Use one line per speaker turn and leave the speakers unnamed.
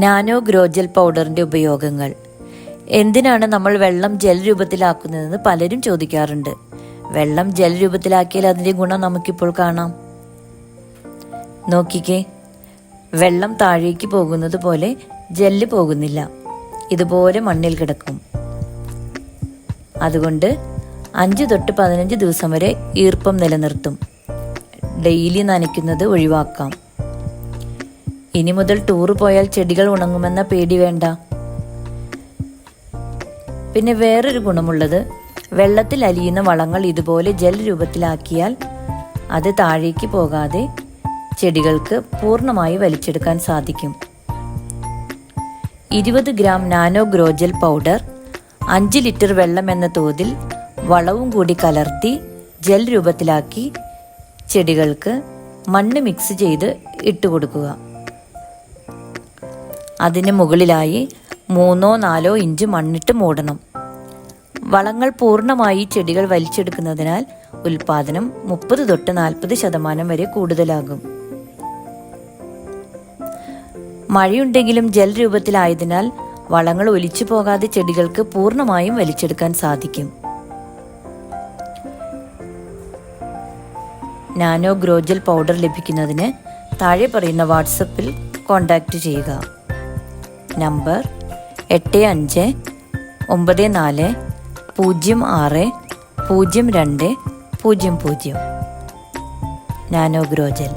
Nano ഗ്രോജൽ പൗഡറിൻ്റെ ഉപയോഗങ്ങൾ. എന്തിനാണ് നമ്മൾ വെള്ളം ജൽ രൂപത്തിലാക്കുന്നതെന്ന് പലരും ചോദിക്കാറുണ്ട്. വെള്ളം ജൽ രൂപത്തിലാക്കിയാൽ അതിൻ്റെ ഗുണം നമുക്കിപ്പോൾ കാണാം. നോക്കിക്കേ, വെള്ളം താഴേക്ക് പോകുന്നത് പോലെ ജെല്ല് പോകുന്നില്ല, ഇതുപോലെ മണ്ണിൽ കിടക്കും. അതുകൊണ്ട് 5 തൊട്ട് 15 ദിവസം വരെ ഈർപ്പം നിലനിർത്തും. ഡെയിലി നനയ്ക്കുന്നത് ഒഴിവാക്കാം. ഇനി മുതൽ ടൂർ പോയാൽ ചെടികൾ ഉണങ്ങുമെന്ന പേടി വേണ്ട. പിന്നെ വേറൊരു ഗുണമുള്ളത്, വെള്ളത്തിൽ അലിയുന്ന വളങ്ങൾ ഇതുപോലെ ജൽ രൂപത്തിലാക്കിയാൽ അത് താഴേക്ക് പോകാതെ ചെടികൾക്ക് പൂർണ്ണമായി വലിച്ചെടുക്കാൻ സാധിക്കും. 20 ഗ്രാം നാനോ ഗ്രോജൽ പൗഡർ 5 ലിറ്റർ വെള്ളം എന്ന തോതിൽ വളവും കൂടി കലർത്തി ജൽ രൂപത്തിലാക്കി ചെടികൾക്ക് മണ്ണ് മിക്സ് ചെയ്ത് ഇട്ടുകൊടുക്കുക. അതിന് മുകളിലായി 3-4 ഇഞ്ച് മണ്ണിട്ട് മൂടണം. വളങ്ങൾ പൂർണ്ണമായി ചെടികൾ വലിച്ചെടുക്കുന്നതിനാൽ ഉൽപാദനം 30 തൊട്ട് 40% വരെ കൂടുതലാകും. മഴയുണ്ടെങ്കിലും ജൽ രൂപത്തിലായതിനാൽ വളങ്ങൾ ഒലിച്ചു പോകാതെ ചെടികൾക്ക് പൂർണ്ണമായും വലിച്ചെടുക്കാൻ സാധിക്കും. നാനോ ഗ്രോജൽ പൗഡർ ലഭിക്കുന്നതിന് താഴെ പറയുന്ന വാട്സപ്പിൽ കോൺടാക്റ്റ് ചെയ്യുക. നമ്പർ 8594060200. നാനോ ഗ്രോജൽ.